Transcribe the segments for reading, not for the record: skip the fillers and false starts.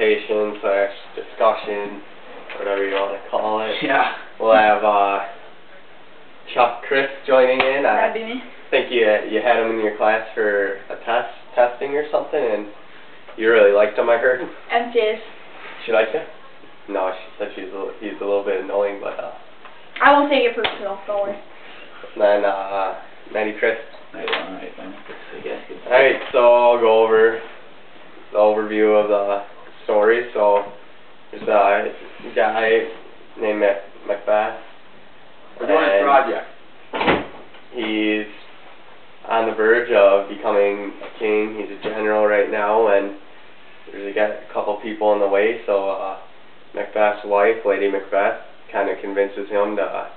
conversation slash discussion, whatever you want to call it. Yeah. We'll have Chuck Chris joining in. That'd be me. I think you had him in your class for a testing or something, and you really liked him, I heard. MTS. She liked him? No, she said he's a little bit annoying, but I won't take it personal, don't worry. Then Matty Chris. Alright, so I'll go over the overview of the story. So there's a guy named MacBeth. We're doing a project. He's on the verge of becoming a king. He's a general right now, and there's a couple people in the way. So Macbeth's wife, Lady Macbeth, kind of convinces him to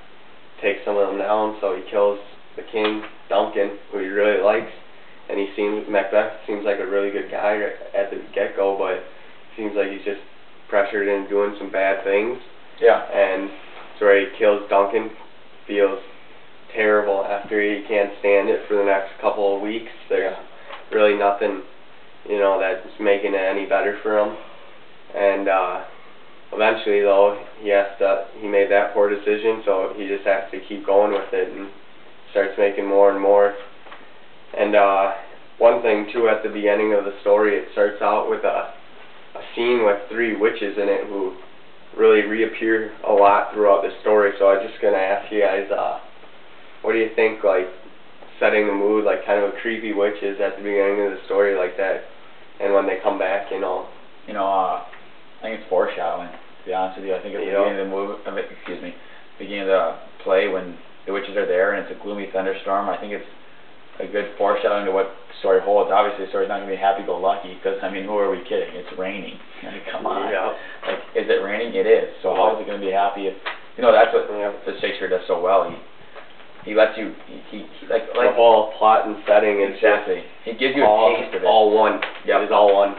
take some of them down. So he kills the king, Duncan, who he really likes, and Macbeth seems like a really good guy at the get-go, but seems like he's just pressured into doing some bad things. Yeah. And so he kills Duncan, feels terrible after. He can't stand it for the next couple of weeks. There's really nothing, that's making it any better for him. And eventually, though, he made that poor decision, so he just has to keep going with it and starts making more and more. And one thing, too, at the beginning of the story, it starts out with a scene with 3 witches in it who really reappear a lot throughout the story. So I'm just going to ask you guys, what do you think, like, setting the mood, like, kind of a creepy witches at the beginning of the story like that, and when they come back, I think it's foreshadowing, to be honest with you. I think at the beginning of the movie, beginning of the play, when the witches are there and it's a gloomy thunderstorm, I think it's a good foreshadowing to what the story holds. Obviously, the story's not going to be happy-go-lucky, because, who are we kidding? It's raining. Come on. Yeah. Like, is it raining? It is. So how is it going to be happy if, that's what the Shakespeare does so well. He lets you, like the whole plot and setting is exactly. He gives you a taste of it. All one. Yeah, it's all one.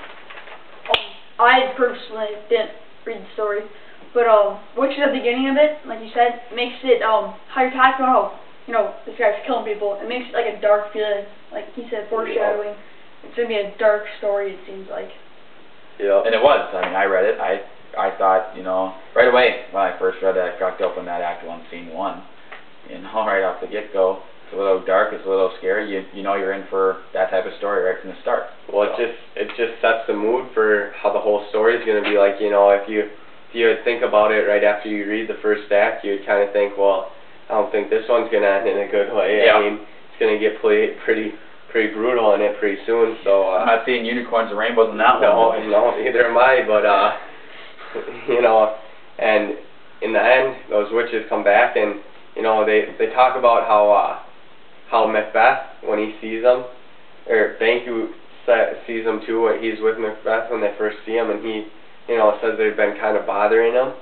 I personally didn't read the story, but which is at the beginning of it, like you said, makes it how you're talking about how this guy's killing people. It makes it like a dark feeling, like he said, foreshadowing. It's gonna be a dark story. It seems like. Yeah. And it was. I read it. I thought, right away when I first read it, I cracked open that Act 1, Scene 1. Right off the get-go, it's a little dark, it's a little scary. You're in for that type of story right from the start. Well, it just sets the mood for how the whole story is going to be. Like, if you think about it right after you read the first act, you kind of think, well, I don't think this one's going to end in a good way. Yeah. It's going to get pretty brutal in it pretty soon. So I'm not seeing unicorns and rainbows in that one. No, neither am I. But and in the end, those witches come back and. They talk about how Macbeth, when he sees them, or Banku sees them too, when he's with Macbeth when they first see him, and he, says they've been kind of bothering him,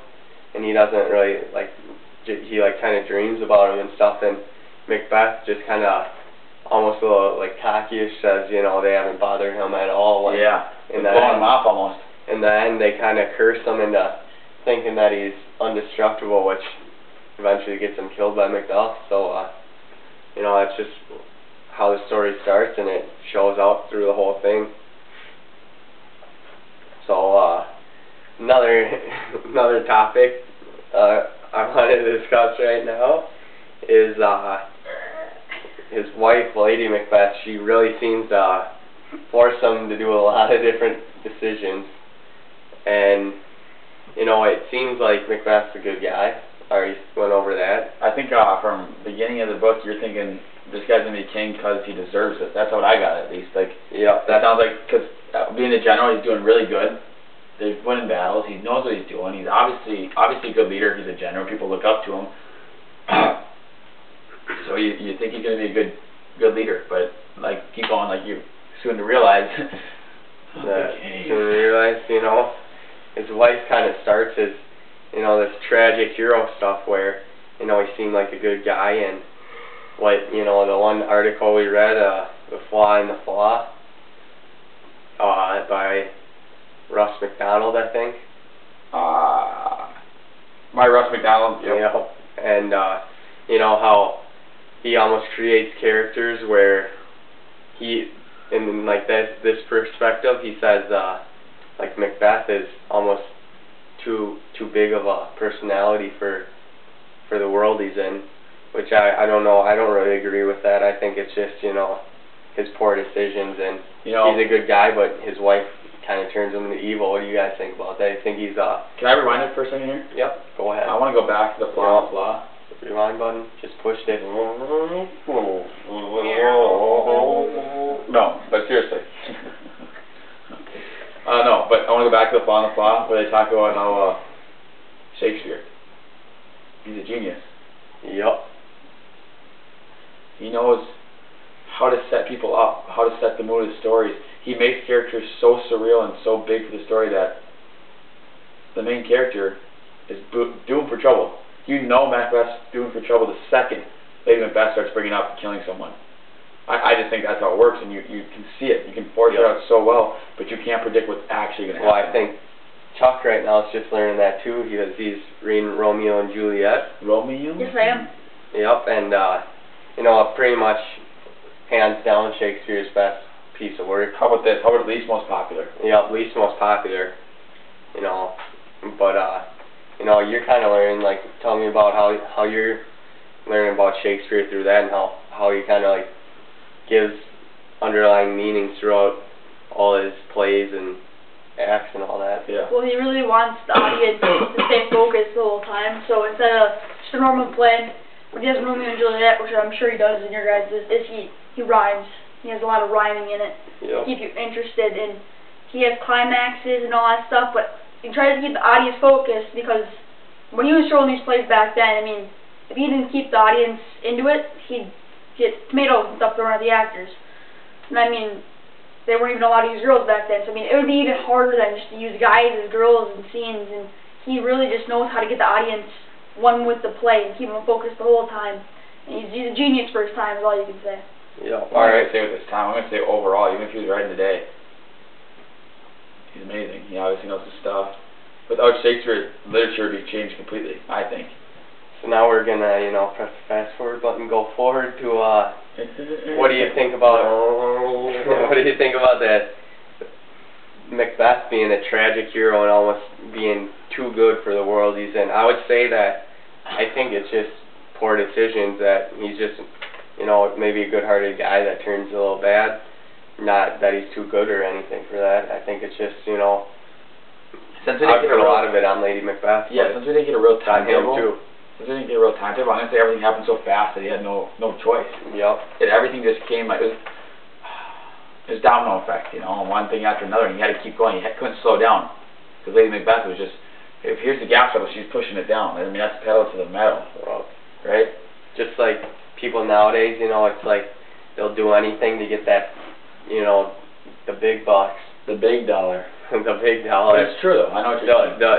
and he doesn't really, he kind of dreams about them and stuff, and Macbeth just kind of, almost a little, cocky-ish says, they haven't bothered him at all. Blowing him off almost. In the end, they kind of curse him into thinking that he's indestructible, which eventually gets him killed by Macbeth. So, that's just how the story starts, and it shows out through the whole thing. So, another topic I want to discuss right now is his wife, Lady Macbeth. She really seems to force him to do a lot of different decisions, and it seems like Macbeth's a good guy. I already went over that. I think from the beginning of the book, you're thinking this guy's going to be king because he deserves it. That's what I got, at least. Yeah. That sounds like, because being a general, he's doing really good. They're winning battles. He knows what he's doing. He's obviously a good leader. He's a general. People look up to him. So you think he's going to be a good leader. But, keep going, you're soon to realize. Soon to realize, his wife kind of starts his this tragic hero stuff where, he seemed like a good guy, and the one article we read, The Flaw in the Flaw, by Russ McDonald, I think. By Russ McDonald, yep. Yeah. And, how he almost creates characters where he, in this perspective, he says, like MacBeth is almost too big of a personality for the world he's in, which I don't know. I don't really agree with that. I think it's just, you know, his poor decisions, and he's a good guy, but his wife kind of turns him into evil. What do you guys think about that? I think he's Can I rewind it for a second here? Yep, go ahead. I want to go back to the flaw. Rewind button, just pushed it. No, but seriously. No, but I want to go back to the flaw, where they talk about how Shakespeare, he's a genius. Yep. He knows how to set people up, how to set the mood of the stories. He makes characters so surreal and so big for the story that the main character is doomed for trouble. You know MacBeth's doomed for trouble the second Lady Macbeth starts bringing up killing someone. I just think that's how it works, and you can see it. You can force it out so well, but you can't predict what's actually going to happen. Well, I think Chuck right now is just learning that too. He's reading Romeo and Juliet. Romeo? Yes, I am. Yep, and you know, pretty much hands down Shakespeare's best piece of work. How about this? How about least most popular? Yep, least most popular. You know, but you know, you're kind of learning. Like, tell me about how you're learning about Shakespeare through that, and how he kind of like gives underlying meanings throughout all his plays and acts and all that. Yeah. Well, he really wants the audience to stay focused the whole time. So instead of just a normal play, when he has Romeo and Juliet, which I'm sure he does in your guys', is he rhymes. He has a lot of rhyming in it to keep you interested. And he has climaxes and all that stuff, but he tries to keep the audience focused, because when he was showing these plays back then, I mean, if he didn't keep the audience into it, he'd get tomatoes and stuff thrown at the actors. And I mean, they weren't even allowed to use girls back then, so I mean, it would be even harder than just to use guys as girls and scenes, and he really just knows how to get the audience one with the play and keep them focused the whole time. And he's a genius for his time, is all you can say. Yeah. All right. I'm going to say with his time, I'm going to say overall, even if he was writing today, he's amazing. He obviously knows his stuff. Without Shakespeare, literature would be changed completely, I think. So now we're gonna, you know, press the fast forward button, go forward to what do you think about what do you think about that Macbeth being a tragic hero and almost being too good for the world he's in? I would say that I think it's just poor decisions, that he's just, you know, maybe a good-hearted guy that turns a little bad. Not that he's too good or anything for that. I think it's just, you know, I put a lot of it on Lady Macbeth. Yeah, since we didn't get a real timetable. Too. Since we didn't get a real timetable, I'm going to say everything happened so fast that he had no choice. Yep. Everything just came like, it was domino effect, you know, one thing after another, and he had to keep going. He couldn't slow down, because Lady Macbeth was just, if here's the gas pedal, she's pushing it down. I mean, that's pedal to the metal, right? Just like people nowadays, you know, it's like they'll do anything to get that, you know, the big bucks. The big dollar. The big dollar. But it's true though. I know what you're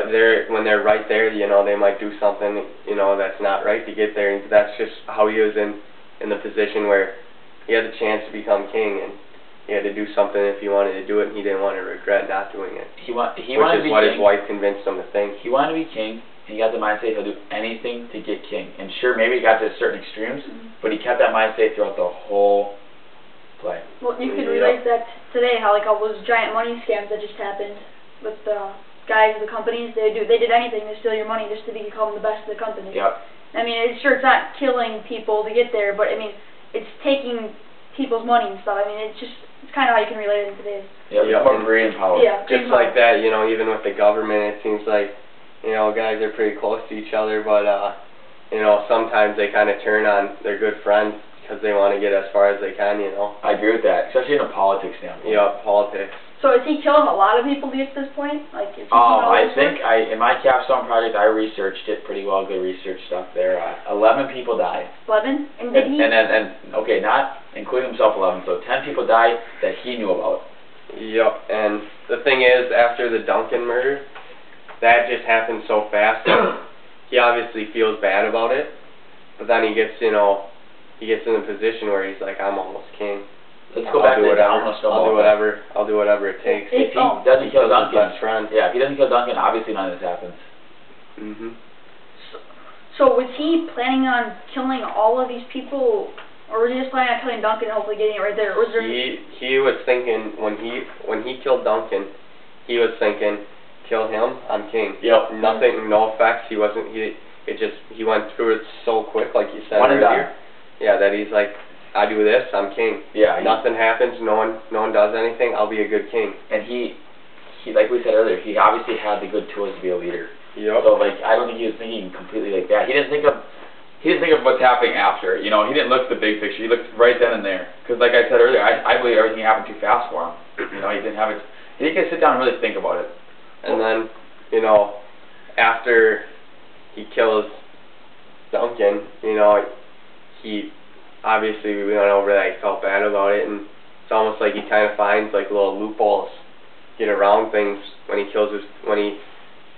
saying. When they're right there, you know, they might do something, you know, that's not right to get there. And that's just how he was in the position where he had the chance to become king, and he had to do something if he wanted to do it, and he didn't want to regret not doing it. He wanted to be king. What his wife convinced him to think. He wanted to be king, and he got the mindset he'll do anything to get king. And sure, maybe he got to certain extremes, but he kept that mindset throughout the whole play. Well, you can relate that today, how like all those giant money scams that just happened with the guys, the companies, they did anything to steal your money just to become the best of the company. Yep. I mean, it's not killing people to get there, but I mean, it's taking people's money and stuff. I mean, it's kind of how you can relate it in today's. Yeah, more greed and power. Yeah, just like that, you know, even with the government, it seems like, you know, guys are pretty close to each other, but you know, sometimes they kind of turn on their good friends because they want to get as far as they can, you know. I agree with that, especially in a politics standpoint. Yeah, politics. So is he killing a lot of people to get to this point? Like, is he I think in my Capstone project, I researched it pretty well, good research stuff there. 11 people died. 11? And did he? And okay, not including himself, 11. So 10 people died that he knew about. Yep. And the thing is, after the Duncan murder, that just happened so fast. He obviously feels bad about it, but then he gets, you know, he gets in a position where he's like, I'm almost king. Let's go back to the domino snowball. I'll do whatever it takes. If he doesn't kill Duncan, best friend. Yeah, if he doesn't kill Duncan, obviously none of this happens. So was he planning on killing all of these people, or was he just planning on killing Duncan and hopefully getting it right there? Was there? He was thinking when he killed Duncan, he was thinking, kill him, I'm king. Yep. Nothing, no effects. He went through it so quick, like you said One and earlier. done. Yeah, that he's like, I do this, I'm king. Yeah. Nothing happens, no one does anything, I'll be a good king. And he, like we said earlier, he obviously had the good tools to be a leader. Yep. So like, I don't think he was thinking completely like that. He didn't think of what's happening after. You know, he didn't look at the big picture. He looked right then and there. Because like I said earlier, I believe everything happened too fast for him. You know, he didn't get to sit down and really think about it. And then, you know, after he kills Duncan, you know, he obviously, we went over that, he felt bad about it, and it's almost like he kind of finds like little loopholes, get around things when he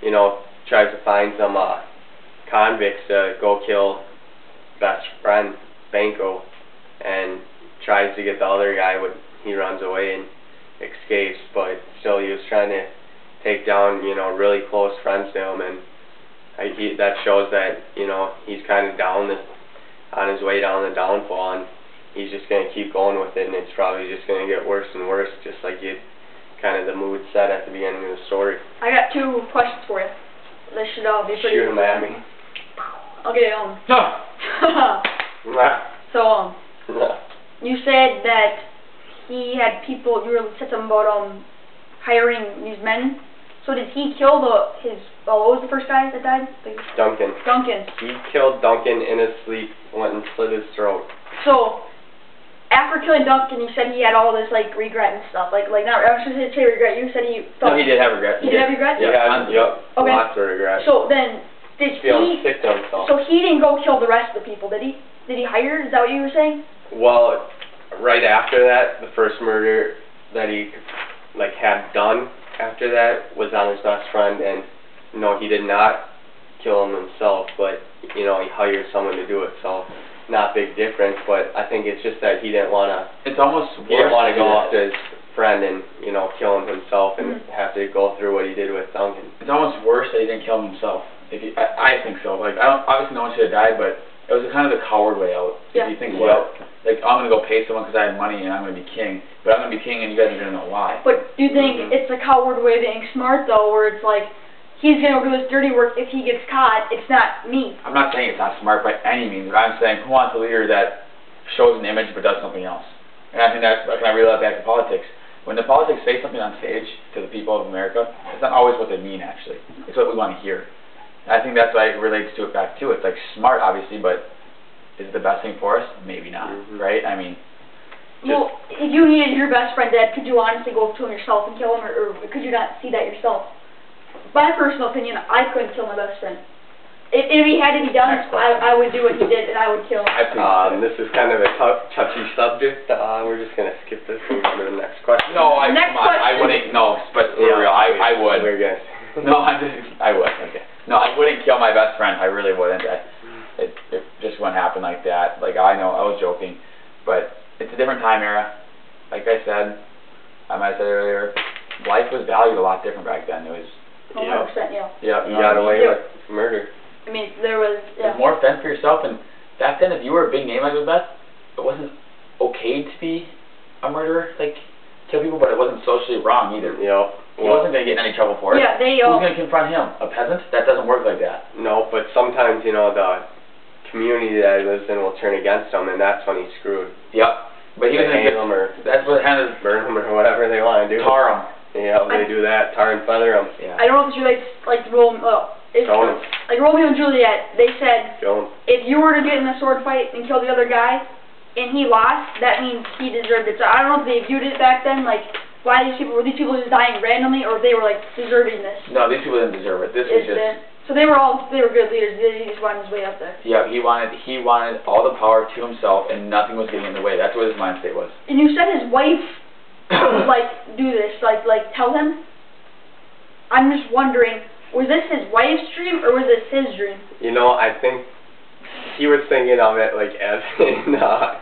you know, tries to find some convicts to go kill best friend Banco, and tries to get the other guy, but he runs away and escapes, but still he was trying to take down, you know, really close friends to him, and that shows that, you know, he's kind of on his way down the downfall, and he's just going to keep going with it, and it's probably just going to get worse and worse, just like the mood set at the beginning of the story. I got 2 questions for you. They should all be pretty. Shoot them at me. I'll get it on. So, you said that he had people, you said something about hiring these men. So did he kill what was the first guy that died? Duncan. Duncan. He killed Duncan in his sleep, went and slit his throat. So, after killing Duncan, you said he had all this, like, regret and stuff. Like not, I was going to say regret, you said he felt... No, he did have regret. He did have regret? Yeah, yep. Okay. Lots of regret. So then, did feeling sick to himself. So he didn't go kill the rest of the people, did he? Did he hire? Is that what you were saying? Well, right after that, the first murder that he, like, had done after that was on his best friend, and no, he did not kill him himself, but, you know, he hired someone to do it, so not big difference, but I think it's just that he didn't want to... It's almost worse. He didn't want to go after his friend and, you know, kill him himself and have to go through what he did with Duncan. It's almost worse that he didn't kill him himself. I think so. Like, obviously no one should have died, but it was kind of the coward way out. Yeah. If you think about it. Like, I'm going to go pay someone because I have money and I'm going to be king, but I'm going to be king and you guys are going to know why. But do you think it's a coward way of being smart, though, where it's like, he's going to do his dirty work if he gets caught, it's not me? I'm not saying it's not smart by any means, but I'm saying who wants a leader that shows an image but does something else? And I think that's, can I relate back to politics? When the politics say something on stage to the people of America, it's not always what they mean, actually. It's what we want to hear. And I think that's why it relates to it back, too. It's like smart, obviously, but is it the best thing for us? Maybe not, right? I mean... Well, if you needed your best friend dead, could you honestly go up to him yourself and kill him, or could you not see that yourself? My personal opinion, I couldn't kill my best friend. If he had to be done, I would do what he did, and I would kill him. This is kind of a touchy subject. We're just going to skip this and go to the next question. No, come on, I wouldn't, no, but for real, I would. We're good. No, I would, okay. No, I wouldn't kill my best friend, I really wouldn't. It just wouldn't happen like that. Like, I know, I was joking, but it's a different time era. Like I said, I might have said earlier, life was valued a lot different back then. It was... 100%, yeah. Yeah, you got away with murder. I mean, there was... There's more fence for yourself, and back then, if you were a big name like MacBeth, it wasn't okay to be a murderer, like, kill people, but it wasn't socially wrong either. Yeah. He wasn't going to get in any trouble for it. Yeah, Who's going to confront him? A peasant? That doesn't work like that. No, but sometimes, you know, the community that he lives in will turn against him, and that's when he's screwed. Yep. But he was hang him, or that's what kind of burn him, or whatever they want to do. Tar him. Yeah, they do that. Tar and feather him. Yeah. I don't know if it's relates, like, like Romeo and Juliet, they said, if you were to get in a sword fight and kill the other guy, and he lost, that means he deserved it. So I don't know if they viewed it back then, like, why were these people just dying randomly, or if they were, like, deserving this? No, these people didn't deserve it. This was just... So they were good leaders. He just wanted his way up there. Yeah, he wanted all the power to himself, and nothing was getting in the way. That's what his mind state was. And you said his wife would, like, do this, like tell him? I'm just wondering, was this his wife's dream, or was this his dream? You know, I think he was thinking of it, like, as in, you know, I'm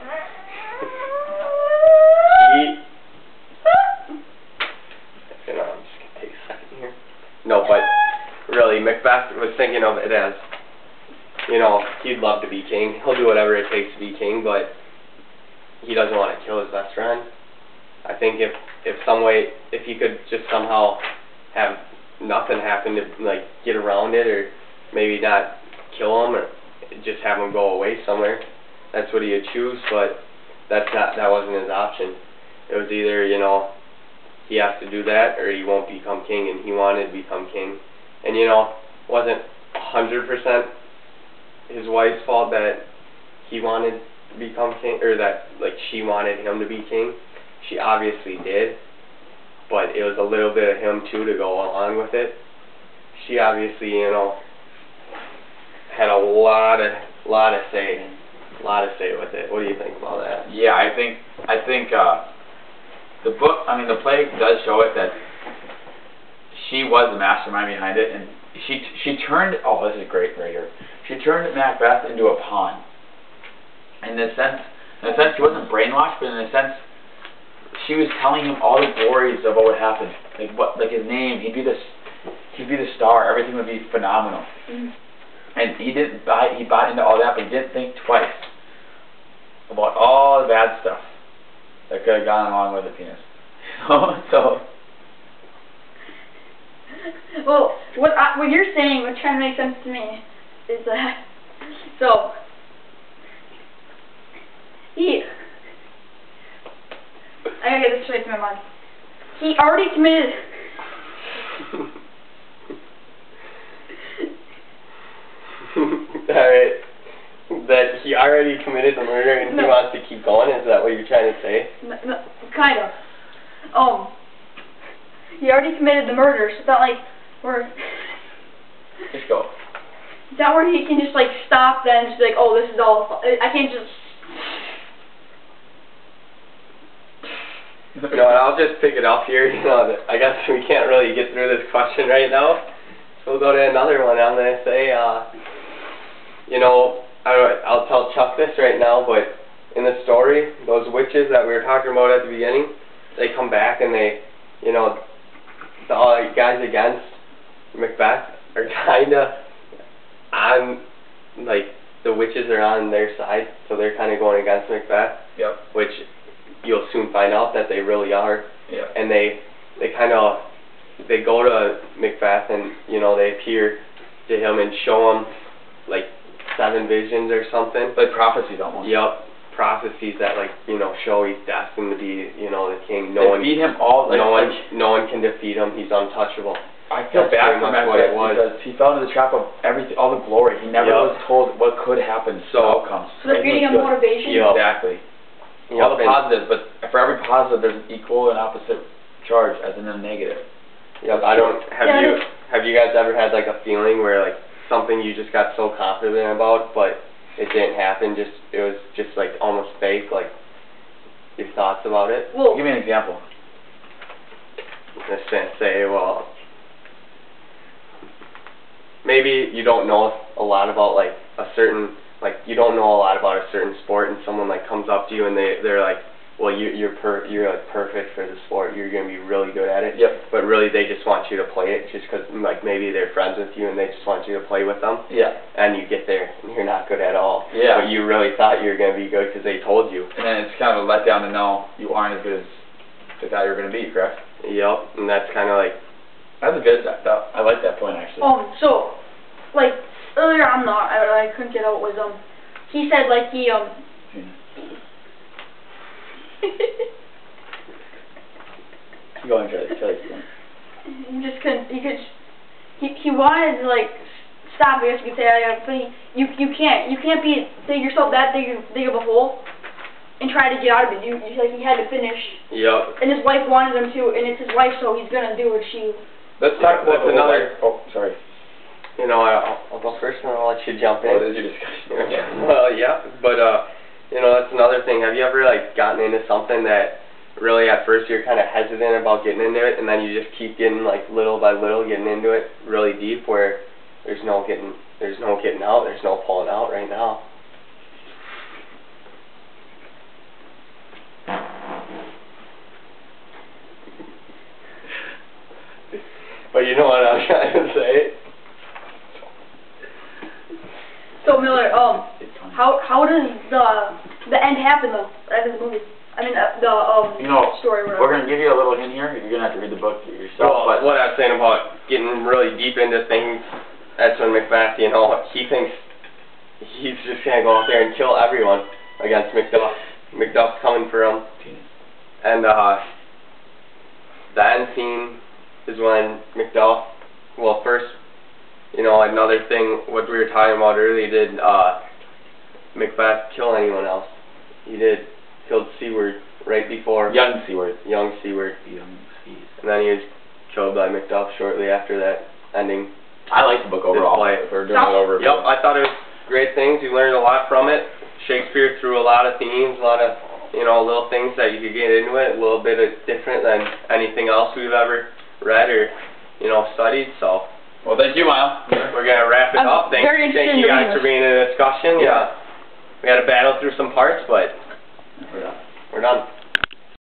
just going to take a second here. No, but... Really, MacBeth was thinking of it as, you know, he'd love to be king. He'll do whatever it takes to be king, but he doesn't want to kill his best friend. I think if he could just somehow have nothing happen to like get around it, or maybe not kill him, or just have him go away somewhere. That's what he would choose, but that wasn't his option. It was either, you know, he has to do that or he won't become king, and he wanted to become king. And you know, it wasn't 100% his wife's fault that he wanted to become king, or that like she wanted him to be king. She obviously did, but it was a little bit of him too to go along with it. She obviously, you know, had a lot of say with it. What do you think about that? Yeah, I think the book, I mean the play does show it that she was the mastermind behind it, and she turned, oh, this is great right here. She turned Macbeth into a pawn. In a sense she wasn't brainwashed, but in a sense she was telling him all the glories of what would happen. Like his name, he'd be the star, everything would be phenomenal. And he bought into all that, but he didn't think twice about all the bad stuff that could have gone along with the penis. So well, what you're saying, what's trying to make sense to me, is that so I gotta get this straight to my mind. He already committed. Alright. That he already committed the murder and he wants to keep going? Is that what you're trying to say? No, kind of. He already committed the murder, so it's not like we're... Just go. It's not where he can just like stop then and just be like, oh, this is all... I can't just... No, I'll just pick it up here. You know, I guess we can't really get through this question right now, so we'll go to another one. I'm going to say, you know, I'll tell Chuck this right now, but in the story, those witches that we were talking about at the beginning, they come back and they, you know, the guys against Macbeth are kind of on, like, the witches are on their side, so they're kind of going against Macbeth. Yep. Which you'll soon find out that they really are. Yeah. And they go to Macbeth and, you know, they appear to him and show him like 7 visions or something. Like prophecies almost. Yep. Prophecies that, like, you know, show he's destined to be, you know, the king. They beat him all. Like, no one can defeat him. He's untouchable. I feel bad for Macbeth because he fell into the trap of everything, all the glory. He never was told what could happen. Outcomes. So they're feeding him motivation. Yep. Exactly. All the positives, but for every positive, there's an equal and opposite charge, as in a negative. Yep. Have you guys ever had like a feeling where like something you just got so confident about, but it didn't happen? It was just like almost fake. Like your thoughts about it. Well, give me an example. I'm just say, well, maybe you don't know a lot about like a certain. Like, you don't know a lot about a certain sport, and someone like comes up to you and they're like, well, you're like perfect for the sport. You're gonna be really good at it. Yep. But really, they just want you to play it just because like maybe they're friends with you and they just want you to play with them. Yeah. And you get there and you're not good at all. Yeah. But you really thought you were gonna be good because they told you. And then it's kind of a letdown to know you aren't as good as the guy you're gonna be, correct? Yep. And that's kind of like. That's a good. I like that point actually. So, like. Earlier on, I couldn't get out was he said like he Keep going, Charlie. He just couldn't. He wanted to like stop. I guess you could say, but you can't dig yourself that big of a hole and try to get out of it. Like he had to finish. Yep. And his wife wanted him to, and it's his wife, so he's gonna do what she. Let's talk about another. Oh, sorry. You know, I'll go first and I'll let you jump in. Oh, this is your discussion. Well, yeah, but, you know, that's another thing. Have you ever, like, gotten into something that really at first you're kind of hesitant about getting into it, and then you just keep getting, like, little by little getting into it really deep where there's no getting out, there's no pulling out right now? But you know what I'm trying to say? So Miller, how does the end happen though? End of the movie. I mean, You know, story. we're going to give you a little hint here. You're going to have to read the book yourself. Well, But what I was saying about getting really deep into things, that's when MacBeth, you know, he thinks he's just going to go out there and kill everyone against MacDuff. MacDuff's coming for him. And the end scene is when MacDuff, well, first, you know, another thing, what we were talking about earlier, did MacBeth kill anyone else? He did. Killed Seward right before. Young Seward. Young Seward. Young Seward. And then he was killed by MacDuff shortly after that ending. I like the book overall. For doing it over. Yep, I thought it was great things. You learned a lot from it. Shakespeare threw a lot of themes, a lot of, you know, little things that you could get into it, a little bit different than anything else we've ever read or, you know, studied, so. Well, thank you, Miles. We're going to wrap it up. Thank you guys for being in the discussion. Yeah. We had to battle through some parts, but we're done.